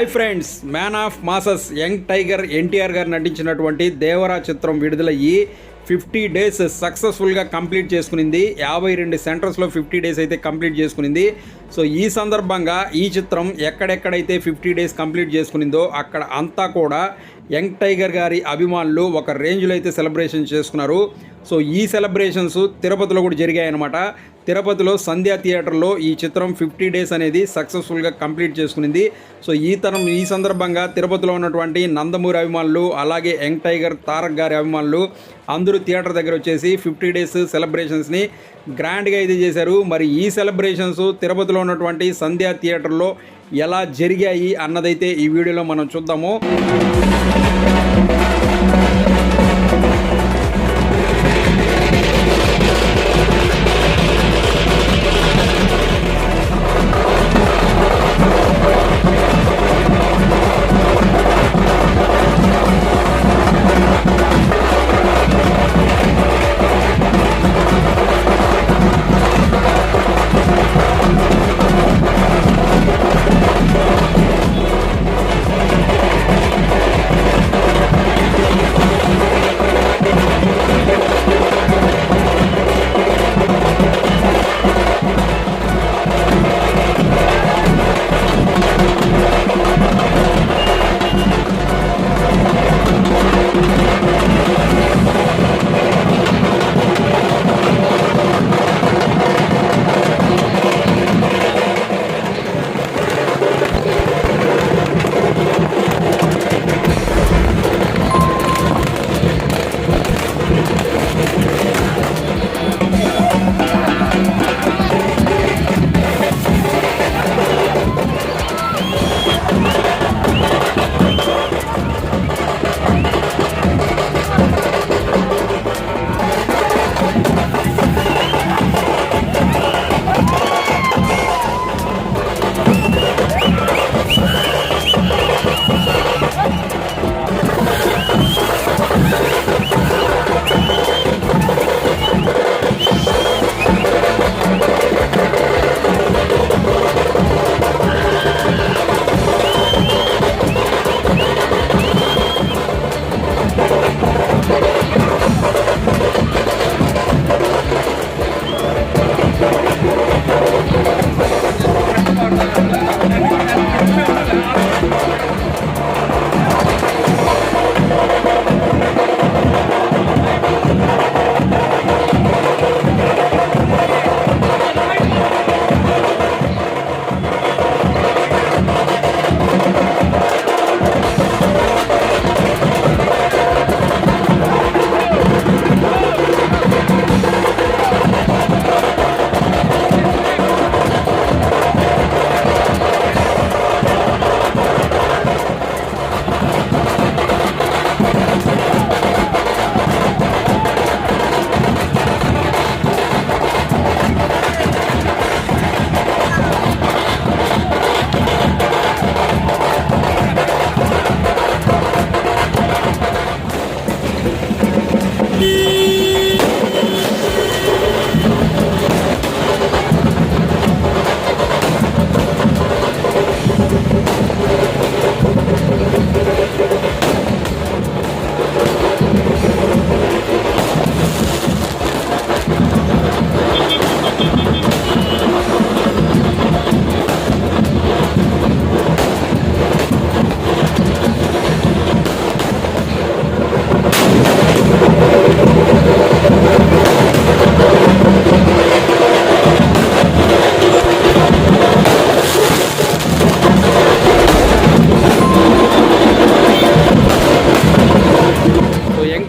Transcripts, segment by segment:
Hi friends, man of masses young tiger NTR గారు నటించినటువంటి దేవరా చిత్రం విడుదలయ్యి 50 డేస్ సక్సెస్ఫుల్గా కంప్లీట్ చేసుకునింది. 52 సెంటర్స్లో 50 డేస్ అయితే కంప్లీట్ చేసుకునింది. సో ఈ సందర్భంగా ఈ చిత్రం ఎక్కడెక్కడైతే 50 డేస్ కంప్లీట్ చేసుకునిందో అక్కడ అంతా కూడా యంగ్ టైగర్ గారి అభిమానులు ఒక రేంజ్లో అయితే సెలబ్రేషన్ చేసుకున్నారు. సో ఈ సెలబ్రేషన్స్ తిరుపతిలో కూడా జరిగాయన్నమాట. తిరుపతిలో సంధ్యా థియేటర్లో ఈ చిత్రం 50 డేస్ అనేది సక్సెస్ఫుల్గా కంప్లీట్ చేసుకునింది. సో ఈ సందర్భంగా తిరుపతిలో ఉన్నటువంటి నందమూరి అభిమానులు, అలాగే యంగ్ టైగర్ తారక్ గారి అభిమానులు అందరూ థియేటర్ దగ్గర వచ్చేసి 50 డేస్ సెలబ్రేషన్స్ని గ్రాండ్గా అయితే చేశారు. మరి ఈ సెలబ్రేషన్స్ తిరుపతిలో ఉన్నటువంటి సంధ్యా థియేటర్లో ఎలా జరిగాయి అన్నదైతే ఈ వీడియోలో మనం చూద్దాము.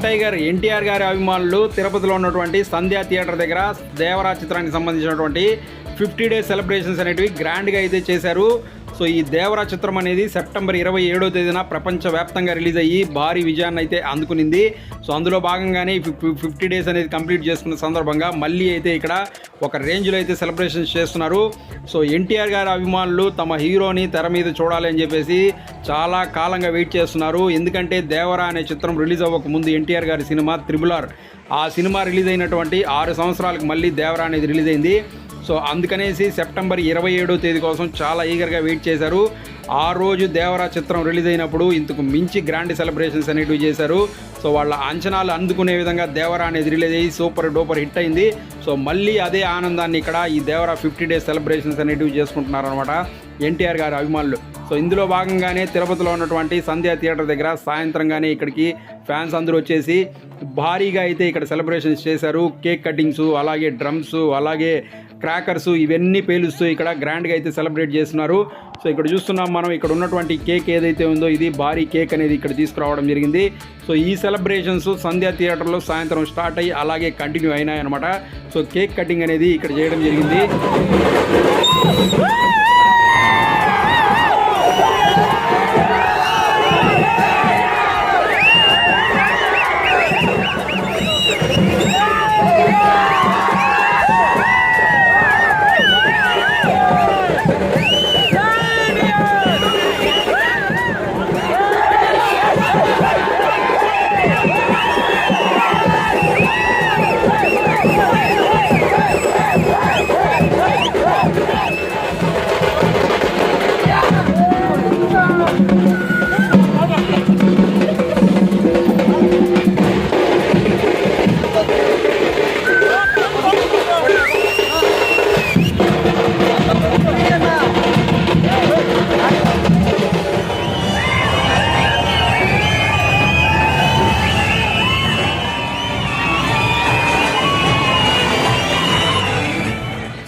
టైగర్ ఎన్టీఆర్ గారి అభిమానులు తిరుపతిలో ఉన్నటువంటి సంధ్యా థియేటర్ దగ్గర దేవరా చిత్రానికి సంబంధించినటువంటి 50 డేస్ సెలబ్రేషన్స్ అనేటివి గ్రాండ్గా అయితే చేశారు. సో ఈ దేవరా చిత్రం అనేది సెప్టెంబర్ 27వ తేదీన ప్రపంచవ్యాప్తంగా రిలీజ్ అయ్యి భారీ విజయాన్ని అయితే అందుకునింది. సో అందులో భాగంగానే 50 డేస్ అనేది కంప్లీట్ చేసుకున్న సందర్భంగా మళ్ళీ అయితే ఇక్కడ ఒక రేంజ్లో అయితే సెలబ్రేషన్స్ చేస్తున్నారు. సో ఎన్టీఆర్ గారి అభిమానులు తమ హీరోని తెర మీద చూడాలి అని చెప్పేసి చాలా కాలంగా వెయిట్ చేస్తున్నారు. ఎందుకంటే దేవరా అనే చిత్రం రిలీజ్ అవ్వక ముందు ఎన్టీఆర్ గారి సినిమా త్రిబుల్ ఆ సినిమా రిలీజ్ అయినటువంటి 6 సంవత్సరాలకు మళ్ళీ దేవరా అనేది రిలీజ్ అయింది. సో అందుకనేసి సెప్టెంబర్ 27వ తేదీ కోసం చాలా ఈగర్గా వెయిట్ చేశారు. ఆ రోజు దేవరా చిత్రం రిలీజ్ అయినప్పుడు ఇంతకు మించి గ్రాండ్ సెలబ్రేషన్స్ అనేటివి చేశారు. సో వాళ్ళ అంచనాలు అందుకునే విధంగా దేవరా అనేది రిలీజ్ అయ్యి సూపర్ డూపర్ హిట్ అయింది. సో మళ్ళీ అదే ఆనందాన్ని ఇక్కడ ఈ దేవరా 50 days సెలబ్రేషన్స్ అనేటివి చేసుకుంటున్నారు అనమాట ఎన్టీఆర్ గారి అభిమానులు. సో ఇందులో భాగంగానే తిరుపతిలో ఉన్నటువంటి సంధ్యా థియేటర్ దగ్గర సాయంత్రంగానే ఇక్కడికి ఫ్యాన్స్ అందరూ వచ్చేసి భారీగా అయితే ఇక్కడ సెలబ్రేషన్స్ చేశారు. కేక్ కటింగ్స్, అలాగే డ్రమ్స్, అలాగే క్రాకర్స్ ఇవన్నీ పేలుస్తూ ఇక్కడ గ్రాండ్గా అయితే సెలబ్రేట్ చేస్తున్నారు. సో ఇక్కడ చూస్తున్నాం మనం, ఇక్కడ ఉన్నటువంటి కేక్ ఏదైతే ఉందో ఇది భారీ కేక్ అనేది ఇక్కడ తీసుకురావడం జరిగింది. సో ఈ సెలబ్రేషన్స్ సంధ్యా థియేటర్లో సాయంత్రం స్టార్ట్ అయ్యి అలాగే కంటిన్యూ అయినాయి అనమాట. సో కేక్ కటింగ్ అనేది ఇక్కడ చేయడం జరిగింది.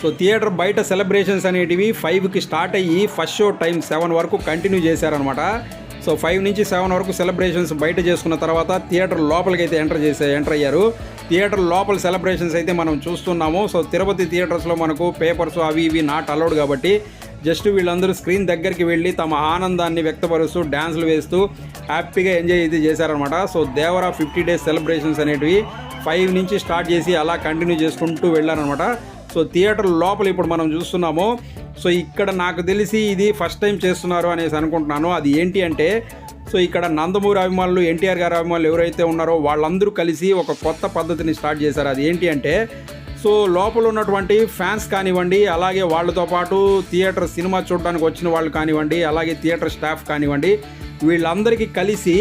సో థియేటర్ బయట సెలబ్రేషన్స్ అనేటివి 5కి స్టార్ట్ అయ్యి ఫస్ట్ షో టైం 7 వరకు కంటిన్యూ చేశారనమాట. సో 5 నుంచి 7 వరకు సెలబ్రేషన్స్ బయట చేసుకున్న తర్వాత థియేటర్ లోపలికి అయితే ఎంటర్ అయ్యారు. థియేటర్ లోపల సెలబ్రేషన్స్ అయితే మనం చూస్తున్నాము. సో తిరుపతి థియేటర్స్లో మనకు పేపర్స్ అవి ఇవి నాట్ అలౌడ్ కాబట్టి జస్ట్ వీళ్ళందరూ స్క్రీన్ దగ్గరికి వెళ్ళి తమ ఆనందాన్ని వ్యక్తపరుస్తూ డ్యాన్సులు వేస్తూ హ్యాపీగా ఎంజాయ్ అయితే చేశారనమాట. సో దేవరా 50 days సెలబ్రేషన్స్ అనేటివి 5 నుంచి స్టార్ట్ చేసి అలా కంటిన్యూ చేసుకుంటూ వెళ్ళారనమాట. సో థియేటర్ లోపల ఇప్పుడు మనం చూస్తున్నాము. సో ఇక్కడ నాకు తెలిసి ఇది ఫస్ట్ టైం చేస్తున్నారు అనేసి అనుకుంటున్నాను. అది ఏంటి అంటే, సో ఇక్కడ నందమూరి అభిమానులు, ఎన్టీఆర్ గారి అభిమానులు ఎవరైతే ఉన్నారో వాళ్ళందరూ కలిసి ఒక కొత్త పద్ధతిని స్టార్ట్ చేశారు. అది ఏంటి అంటే, సో లోపల ఉన్నటువంటి ఫ్యాన్స్ కానివ్వండి, అలాగే వాళ్ళతో పాటు థియేటర్ సినిమా చూడడానికి వచ్చిన వాళ్ళు కానివ్వండి, అలాగే థియేటర్ స్టాఫ్ కానివ్వండి, వీళ్ళందరికీ కలిసి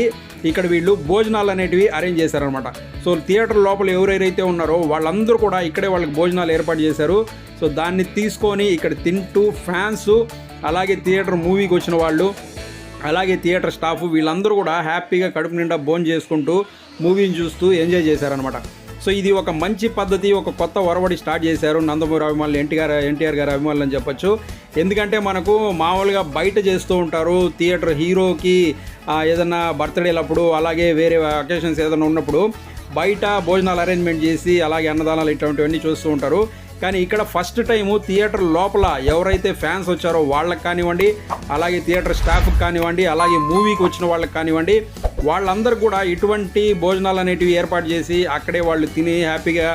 ఇక్కడ వీళ్ళు భోజనాలు అనేటివి అరేంజ్ చేశారనమాట. సో థియేటర్ లోపల ఎవరైతే ఉన్నారో వాళ్ళందరూ కూడా ఇక్కడే వాళ్ళకి భోజనాలు ఏర్పాటు చేశారు. సో దాన్ని తీసుకొని ఇక్కడ తింటూ ఫ్యాన్స్, అలాగే థియేటర్ మూవీకి వచ్చిన వాళ్ళు, అలాగే థియేటర్ స్టాఫ్ వీళ్ళందరూ కూడా హ్యాపీగా కడుపు నిండా భోజనం చేసుకుంటూ మూవీని చూస్తూ ఎంజాయ్ చేశారనమాట. సో ఇది ఒక మంచి పద్ధతి, ఒక కొత్త ఒరవడి స్టార్ట్ చేశారు నందమూరి అభిమానులు, ఎన్టీఆర్ గారి అభిమానులు అని చెప్పొచ్చు. ఎందుకంటే మనకు మామూలుగా బయట చేస్తూ ఉంటారు థియేటర్ హీరోకి ఏదన్నా బర్త్డేలప్పుడు, అలాగే వేరే అకేషన్స్ ఏదైనా ఉన్నప్పుడు బయట భోజనాలు అరేంజ్మెంట్ చేసి అలాగే అన్నదానాలు ఇటువంటివన్నీ చూస్తూ ఉంటారు. కానీ ఇక్కడ ఫస్ట్ టైము థియేటర్ లోపల ఎవరైతే ఫ్యాన్స్ వచ్చారో వాళ్ళకి కానివ్వండి, అలాగే థియేటర్ స్టాఫ్కి కానివ్వండి, అలాగే మూవీకి వచ్చిన వాళ్ళకి కానివ్వండి, వాళ్ళందరూ కూడా ఇటువంటి భోజనాలు అనేటివి ఏర్పాటు చేసి అక్కడే వాళ్ళు తిని హ్యాపీగా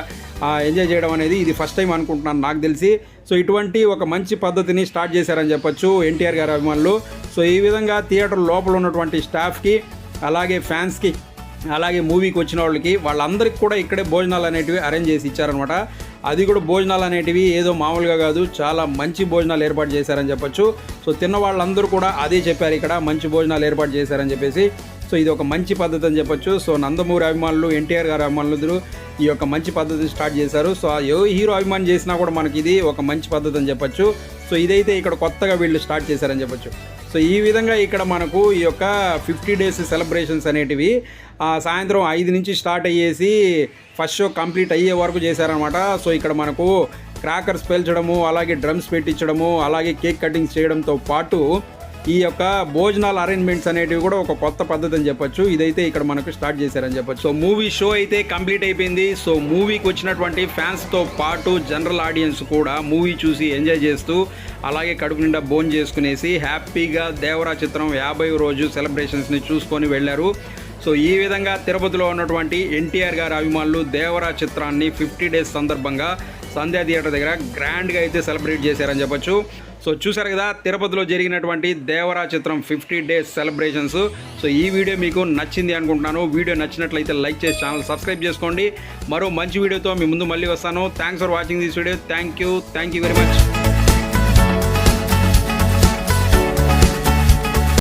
ఎంజాయ్ చేయడం అనేది ఇది ఫస్ట్ టైం అనుకుంటున్నాను నాకు తెలిసి. సో ఇటువంటి ఒక మంచి పద్ధతిని స్టార్ట్ చేశారని చెప్పొచ్చు ఎన్టీఆర్ గారి అభిమానులు. సో ఈ విధంగా థియేటర్ లోపల ఉన్నటువంటి స్టాఫ్కి, అలాగే ఫ్యాన్స్కి, అలాగే మూవీకి వచ్చిన వాళ్ళందరికీ కూడా ఇక్కడే భోజనాలు అనేటివి అరేంజ్ చేసి ఇచ్చారనమాట. అది కూడా భోజనాలు అనేటివి ఏదో మామూలుగా కాదు, చాలా మంచి భోజనాలు ఏర్పాటు చేశారని చెప్పొచ్చు. సో తిన్న వాళ్ళందరూ కూడా అదే చెప్పారు, ఇక్కడ మంచి భోజనాలు ఏర్పాటు చేశారని చెప్పేసి. సో ఇది ఒక మంచి పద్ధతి అని చెప్పొచ్చు. సో నందమూరి అభిమానులు, ఎన్టీఆర్ గారి అభిమానులు ఈ యొక్క మంచి పద్ధతి స్టార్ట్ చేశారు. సో ఏ హీరో అభిమానం చేసినా కూడా మనకి ఇది ఒక మంచి పద్ధతి అని చెప్పొచ్చు. సో ఇదైతే ఇక్కడ కొత్తగా వీళ్ళు స్టార్ట్ చేశారని చెప్పొచ్చు. సో ఈ విధంగా ఇక్కడ మనకు ఈ యొక్క 50 days సెలబ్రేషన్స్ అనేటివి సాయంత్రం 5 నుంచి స్టార్ట్ అయ్యేసి ఫస్ట్ షో కంప్లీట్ అయ్యే వరకు చేశారనమాట. సో ఇక్కడ మనకు క్రాకర్స్ పేల్చడము, అలాగే డ్రమ్స్ పెట్టించడము, అలాగే కేక్ కటింగ్స్ చేయడంతో పాటు ఈ యొక్క భోజనాల అరేంజ్మెంట్స్ అనేటివి కూడా ఒక కొత్త పద్ధతి అని చెప్పొచ్చు. ఇదైతే ఇక్కడ మనకు స్టార్ట్ చేశారని చెప్పొచ్చు. సో మూవీ షో అయితే కంప్లీట్ అయిపోయింది. సో మూవీకి వచ్చినటువంటి ఫ్యాన్స్తో పాటు జనరల్ ఆడియన్స్ కూడా మూవీ చూసి ఎంజాయ్ చేస్తూ అలాగే కడుపు నిండా భోజనం చేసుకునేసి హ్యాపీగా దేవరా చిత్రం 50వ రోజు సెలబ్రేషన్స్ని చూసుకొని వెళ్ళారు. సో ఈ విధంగా తిరుపతిలో ఉన్నటువంటి ఎన్టీఆర్ గారి అభిమానులు దేవరా చిత్రాన్ని 50 days సందర్భంగా సంధ్యా థియేటర్ దగ్గర గ్రాండ్గా అయితే సెలబ్రేట్ చేశారని చెప్పొచ్చు. సో చూసారు కదా తిరుపతిలో జరిగినటువంటి దేవరా చిత్రం 50 days సెలబ్రేషన్స్. సో ఈ వీడియో మీకు నచ్చింది అనుకుంటున్నాను. వీడియో నచ్చినట్లయితే లైక్ చేసి ఛానల్ సబ్స్క్రైబ్ చేసుకోండి. మరో మంచి వీడియోతో మీ ముందు మళ్ళీ వస్తాను. Thanks for watching this video. Thank you very much.